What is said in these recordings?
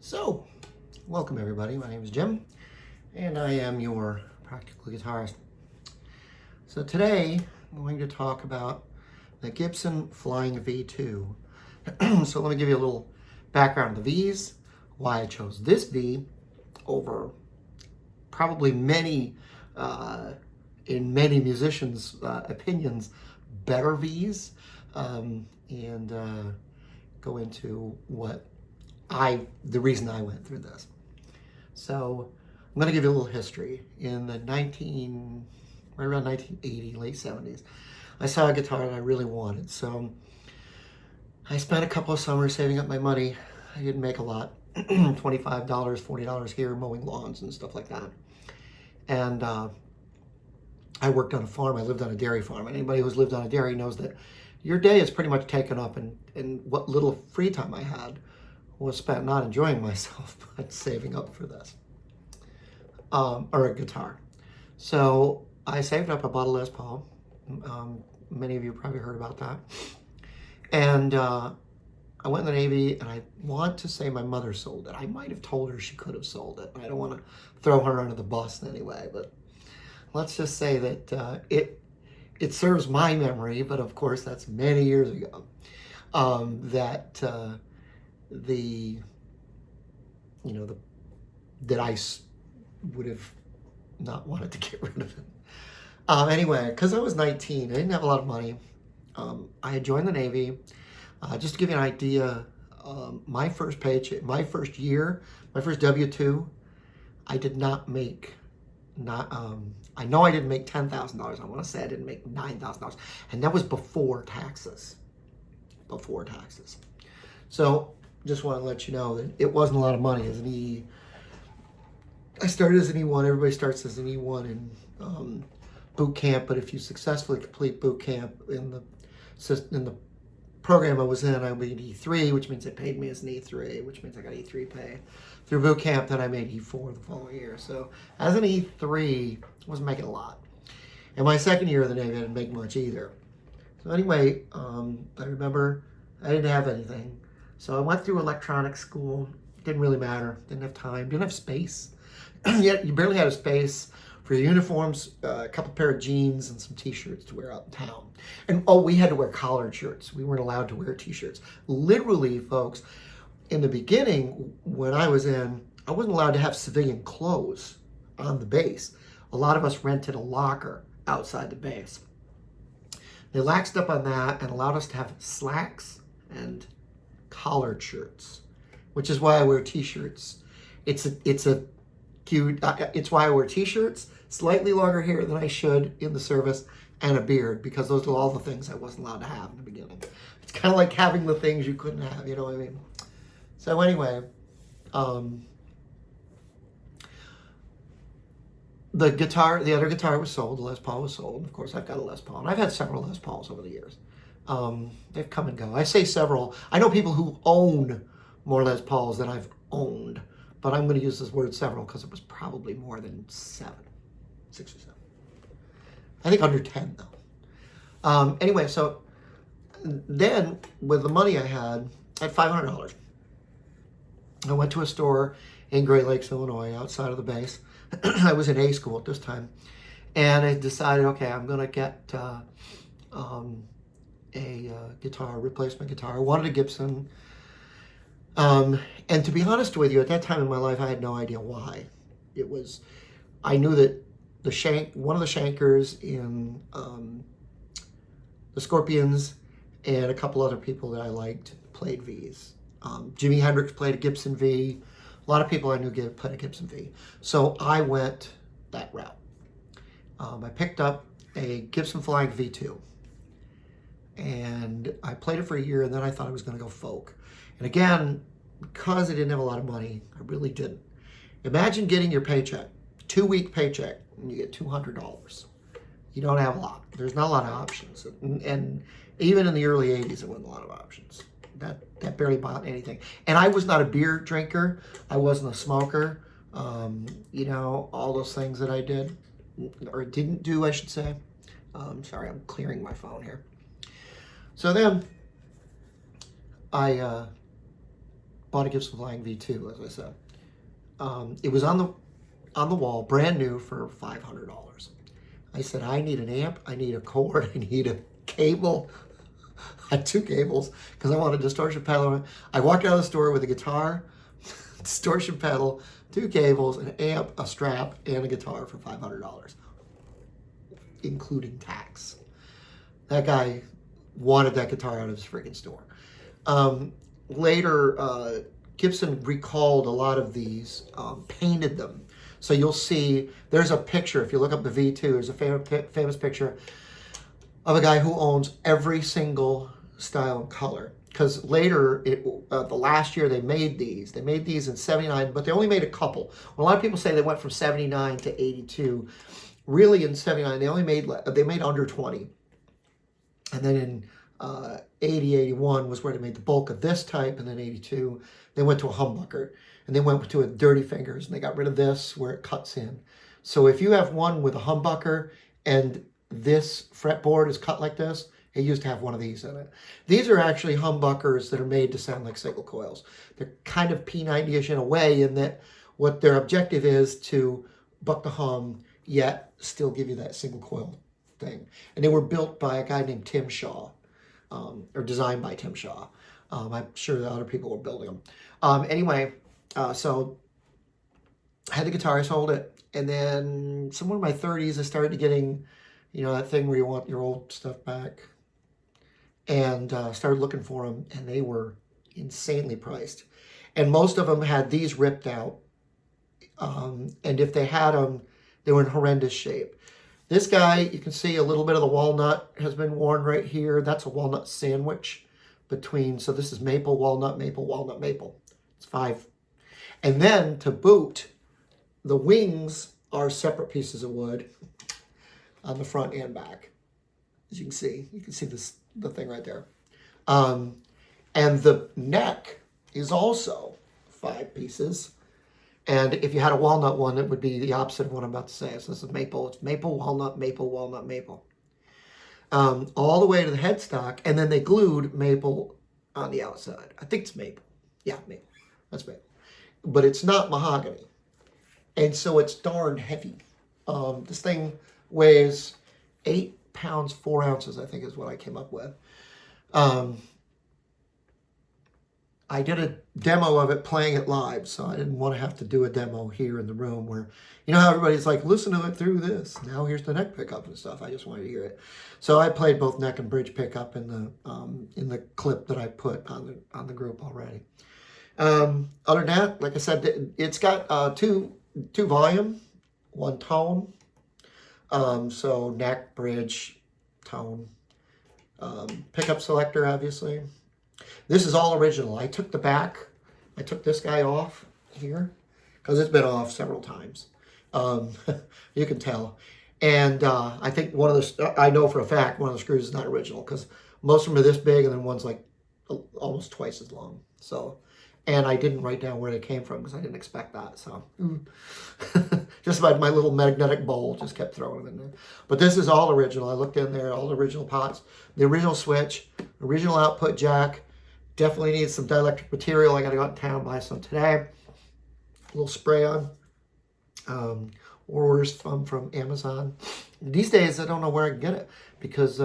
So, welcome everybody. My name is Jim, and I am your practical guitarist. So today, I'm going to talk about the Gibson Flying V2. So let me give you a little background on the Vs, why I chose this V over probably many, in many musicians' opinions, better Vs, and go into the reason I went through this. So I'm going to give you a little history. In the right around 1980, late 70s, I saw a guitar that I really wanted. So I spent a couple of summers saving up my money. I didn't make a lot, $25, $40 here, mowing lawns and stuff like that. And I worked on a farm. I lived on a dairy farm. And anybody who's lived on a dairy knows that your day is pretty much taken up, and what little free time I had was spent not enjoying myself, but saving up for this, or a guitar. So I saved up, I bought a Les Paul. Many of you probably heard about that. And I went in the Navy, and I want to say my mother sold it. I might have told her she could have sold it. I don't want to throw her under the bus in any way, but let's just say that it serves my memory, but of course that's many years ago, that I would have not wanted to get rid of it. Anyway, because I was 19, I didn't have a lot of money. I had joined the Navy. Just to give you an idea, my first paycheck, my first year, my first W-2, I did not make, I know I didn't make $10,000. I want to say I didn't make $9,000. And that was before taxes. Before taxes. So just want to let you know that it wasn't a lot of money as an E. I started as an E1. Everybody starts as an E1 in boot camp, but if you successfully complete boot camp in the program I was in, I made E3, which means they paid me as an E3, which means I got E3 pay. Through boot camp, then I made E4 the following year. So as an E3, I wasn't making a lot. And my second year of the Navy, I didn't make much either. So anyway, I remember I didn't have anything. So I went through electronics school. Didn't really matter. Didn't have time. Didn't have space. Yet you barely had a space for your uniforms, a couple pair of jeans, and some T-shirts to wear out in town. And we had to wear collared shirts. We weren't allowed to wear T-shirts. Literally, folks, in the beginning, when I was in, I wasn't allowed to have civilian clothes on the base. A lot of us rented a locker outside the base. They laxed up on that and allowed us to have slacks and collared shirts, which is why I wear T-shirts. It's why I wear T-shirts, slightly longer hair than I should in the service, and a beard, because those are all the things I wasn't allowed to have in the beginning. It's kind of like having the things you couldn't have, you know what I mean? So anyway, the other guitar was sold, the Les Paul was sold. Of course, I've got a Les Paul, and I've had several Les Pauls over the years. They've come and go. I say several. I know people who own more Les Pauls than I've owned, but I'm going to use this word several because it was probably more than 6 or 7. I think under 10 though. Anyway, so then with the money I had $500. I went to a store in Great Lakes, Illinois, outside of the base. I was in A school at this time, and I decided, okay, I'm going to get a guitar, replacement guitar. I wanted a Gibson. And to be honest with you, at that time in my life, I had no idea why. I knew that one of the Shankers in the Scorpions and a couple other people that I liked played Vs. Jimi Hendrix played a Gibson V. A lot of people I knew played a Gibson V. So I went that route. I picked up a Gibson Flying V2. And I played it for a year, and then I thought I was going to go folk. And again, because I didn't have a lot of money, I really didn't. Imagine getting your paycheck, 2-week paycheck, and you get $200. You don't have a lot. There's not a lot of options. And even in the early 80s, there wasn't a lot of options. That barely bought anything. And I was not a beer drinker. I wasn't a smoker. All those things that I did, or didn't do, I should say. Sorry, I'm clearing my phone here. So then I bought a Gibson Flying V2, as I said. It was on the wall, brand new, for $500. I said, I need an amp, I need a cord, I need a cable. I had 2 cables because I wanted a distortion pedal. I walked out of the store with a guitar, distortion pedal, 2 cables, an amp, a strap, and a guitar for $500, including tax. That guy wanted that guitar out of his freaking store. Later, Gibson recalled a lot of these, painted them. So you'll see, there's a picture, if you look up the V2, there's a famous picture of a guy who owns every single style and color. Because later, the last year they made these in 79, but they only made a couple. Well, a lot of people say they went from 79 to 82. Really, in 79, they made under 20. And then in 80, 81 was where they made the bulk of this type, and then 82, they went to a humbucker. And they went to a dirty fingers, and they got rid of this where it cuts in. So if you have one with a humbucker and this fretboard is cut like this, it used to have one of these in it. These are actually humbuckers that are made to sound like single coils. They're kind of P90-ish in a way, in that what their objective is to buck the hum, yet still give you that single coil thing. And they were built by a guy named Tim Shaw, or designed by Tim Shaw. I'm sure that other people were building them. Anyway, so I had the guitar, I sold it, and then somewhere in my 30s, I started getting, that thing where you want your old stuff back, and started looking for them, and they were insanely priced. And most of them had these ripped out, and if they had them, they were in horrendous shape. This guy, you can see a little bit of the walnut has been worn right here. That's a walnut sandwich between, so this is maple, walnut, maple, walnut, maple. It's 5. And then, to boot, the wings are separate pieces of wood on the front and back. As you can see the thing right there. And the neck is also 5 pieces. And if you had a walnut one, it would be the opposite of what I'm about to say. So this is maple. It's maple, walnut, maple, walnut, maple. All the way to the headstock, and then they glued maple on the outside. I think it's maple. Yeah, maple. That's maple. But it's not mahogany. And so it's darn heavy. This thing weighs 8 pounds, 4 ounces, I think is what I came up with. I did a demo of it playing it live, so I didn't want to have to do a demo here in the room where, how everybody's like, listen to it through this. Now here's the neck pickup and stuff. I just wanted to hear it. So I played both neck and bridge pickup in the clip that I put on the group already. Other than that, like I said, it's got two volume, 1 tone. So neck, bridge, tone. Pickup selector, obviously. This is all original. I took this guy off here because it's been off several times. You can tell. And I think I know for a fact one of the screws is not original because most of them are this big and then one's like almost twice as long. So, and I didn't write down where they came from because I didn't expect that. So, just about my little magnetic bowl just kept throwing them in there. But this is all original. I looked in there, all the original pots, the original switch, original output jack. Definitely need some dielectric material. I got to go out in town and buy some today. A little spray on. Orders from Amazon. These days, I don't know where I can get it because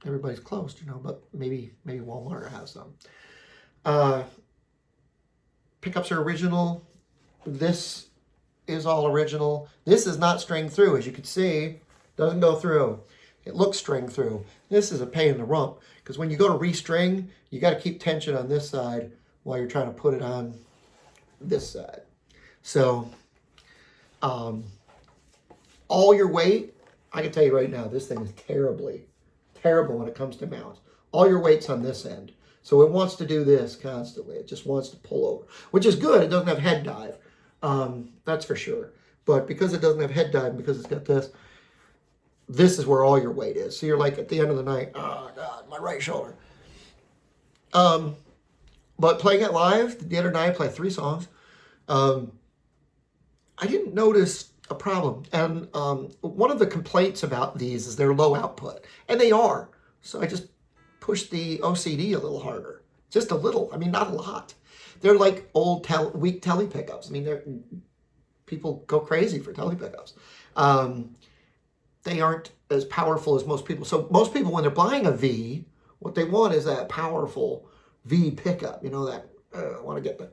everybody's closed, but maybe Walmart has some. Pickups are original. This is all original. This is not stringed through, as you can see. Doesn't go through. It looks stringed through. This is a pain in the rump because when you go to restring, you got to keep tension on this side while you're trying to put it on this side. So, all your weight, I can tell you right now, this thing is terrible when it comes to mounts. All your weight's on this end. So it wants to do this constantly. It just wants to pull over, which is good. It doesn't have head dive. That's for sure. But because it doesn't have head dive, because it's got this is where all your weight is. So you're like at the end of the night, oh God, my right shoulder. But playing it live, the other night I played 3 songs. I didn't notice a problem. And one of the complaints about these is they're low output. And they are. So I just pushed the OCD a little harder. Just a little. I mean, not a lot. they're like old weak tele pickups. I mean, people go crazy for tele pickups. They aren't as powerful as most people. So most people, when they're buying a V, what they want is that powerful V pickup. You know, that I want to get the,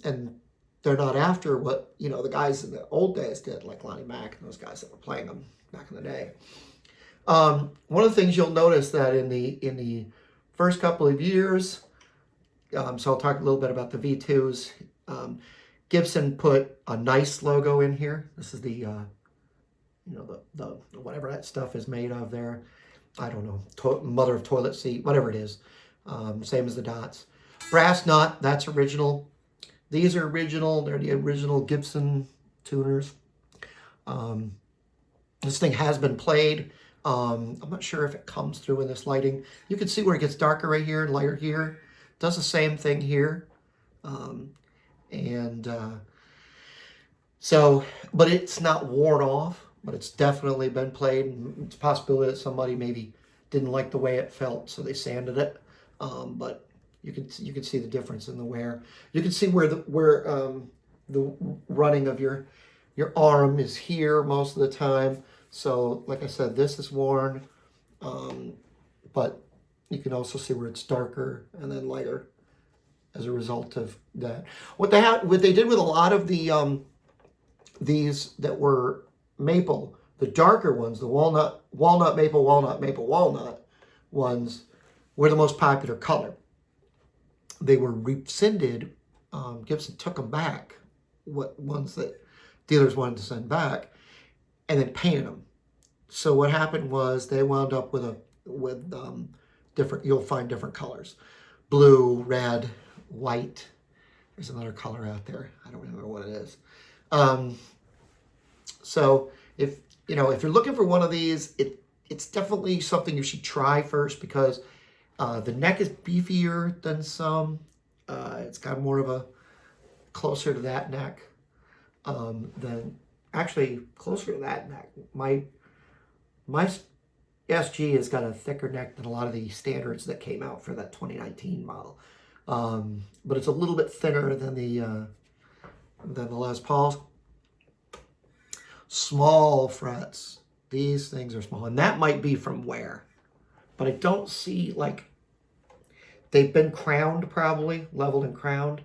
and they're not after what, you know, the guys in the old days did, like Lonnie Mack and those guys that were playing them back in the day. One of the things you'll notice that in the first couple of years, so I'll talk a little bit about the V2s. Gibson put a nice logo in here. This is the, you know, the whatever that stuff is made of there. I don't know, mother of toilet seat, whatever it is. Same as the dots. Brass nut, that's original. These are original. They're the original Gibson tuners. This thing has been played. I'm not sure if it comes through in this lighting. You can see where it gets darker right here and lighter here. Does the same thing here. So, but it's not worn off, but it's definitely been played. It's a possibility that somebody maybe didn't like the way it felt, so they sanded it. But you can see the difference in the wear. You can see where the running of your arm is here most of the time. So, like I said, this is worn, but you can also see where it's darker and then lighter as a result of that. What they did with a lot of the these that were maple, the darker ones, the walnut, maple, walnut ones, were the most popular color. They were rescinded. Gibson took them back, what ones that dealers wanted to send back, and then painted them. So what happened was they wound up with different. You'll find different colors: blue, red, white. There's another color out there. I don't remember what it is. So if you're looking for one of these, it's definitely something you should try first, because the neck is beefier than some. It's got more of a closer to that neck than actually closer to that neck. My SG has got a thicker neck than a lot of the standards that came out for that 2019 model, but it's a little bit thinner than the Les Pauls. Small frets. These things are small, and that might be from wear, but I don't see, like, they've been crowned, probably leveled and crowned.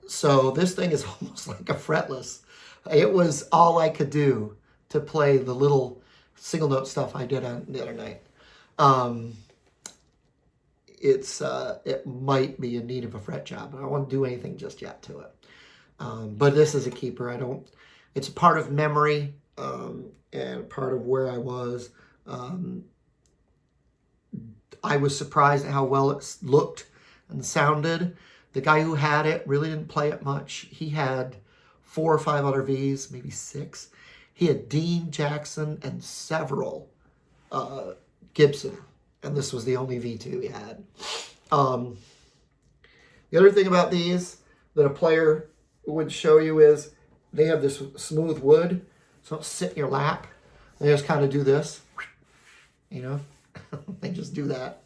So this thing is almost like a fretless. It was all I could do to play the little single note stuff I did on the other night. It might be in need of a fret job, but I don't want to do anything just yet to it. But this is a keeper. It's a part of memory, and part of where I was. I was surprised at how well it looked and sounded. The guy who had it really didn't play it much. He had 4 or 5 other Vs, maybe 6. He had Dean, Jackson, and several Gibson, and this was the only V2 he had. The other thing about these that a player would show you is they have this smooth wood, so don't sit in your lap. They just kind of do this, they just do that.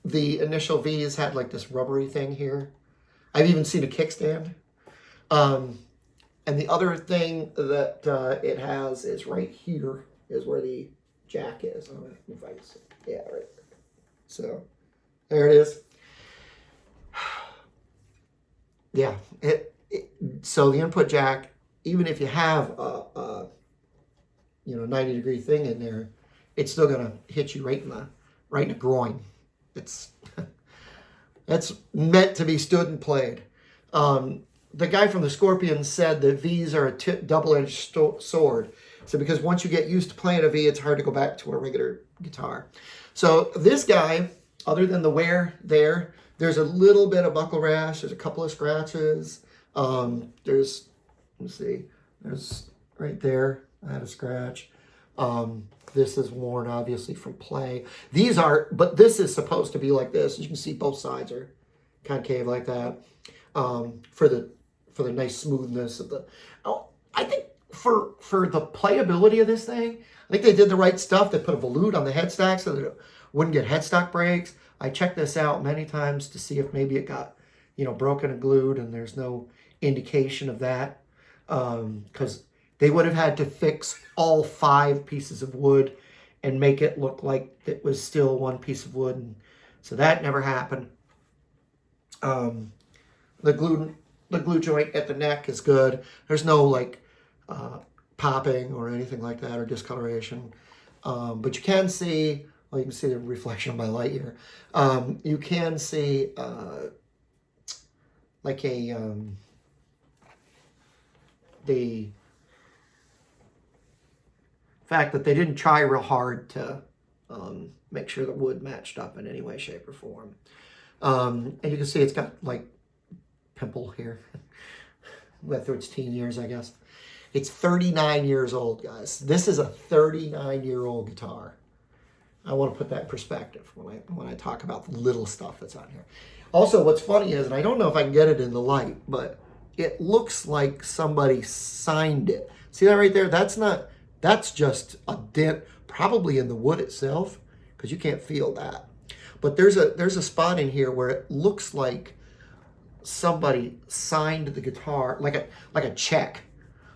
The initial V's had like this rubbery thing here. I've even seen a kickstand. And the other thing that it has is right here is where the jack is. I don't know if I can see. Yeah, right there. So there it is. Yeah, so the input jack, even if you have a 90-degree thing in there, it's still gonna hit you right in the groin. It's meant to be stood and played. The guy from the Scorpions said that V's are a double-edged sword. So because once you get used to playing a V, it's hard to go back to a regular guitar. So this guy, other than the wear there's a little bit of buckle rash. There's a couple of scratches. There's right there, I had a scratch. This is worn, obviously, from play. But this is supposed to be like this. As you can see, both sides are concave like that. For the nice smoothness of the. I think for the playability of this thing, I think they did the right stuff. They put a volute on the headstock so that it wouldn't get headstock breaks. I checked this out many times to see if maybe it got, broken and glued, and there's no indication of that. Because they would have had to fix all 5 pieces of wood and make it look like it was still one piece of wood. And so that never happened. The glue joint at the neck is good. There's no like popping or anything like that, or discoloration. But you can see, well, you can see the reflection of my light here. You can see like the fact that they didn't try real hard to make sure the wood matched up in any way, shape, or form. And you can see it's got like pimple here. Went through its teen years, I guess. It's 39 years old, guys. This is a 39-year-old guitar. I want to put that in perspective when I talk about the little stuff that's on here. Also, what's funny is, and I don't know if I can get it in the light, but it looks like somebody signed it. See that right there? That's just a dent, probably in the wood itself, because you can't feel that. But there's a spot in here where it looks like somebody signed the guitar, like a check.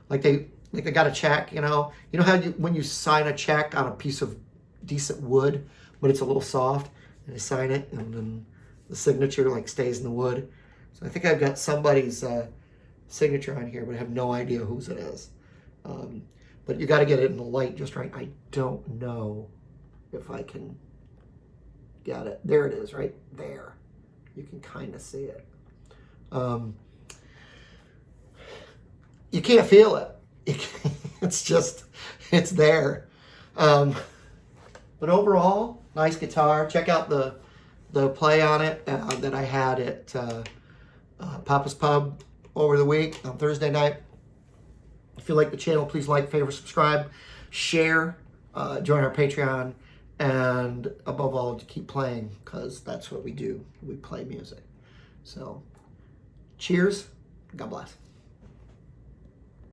Like they got a check, you know how when you sign a check on a piece of decent wood, but it's a little soft, and they sign it, and then the signature like stays in the wood. So I think I've got somebody's signature on here, but I have no idea whose it is. But you got to get it in the light just right. I don't know if I can get it. There it is, right there. You can kind of see it. You can't feel it. It's there. But overall, nice guitar. Check out the play on it that I had at Papa's Pub over the week on Thursday night. If you like the channel, please like, favorite, subscribe, share, join our Patreon, and above all, to keep playing, because that's what we do. We play music. So, cheers. God bless.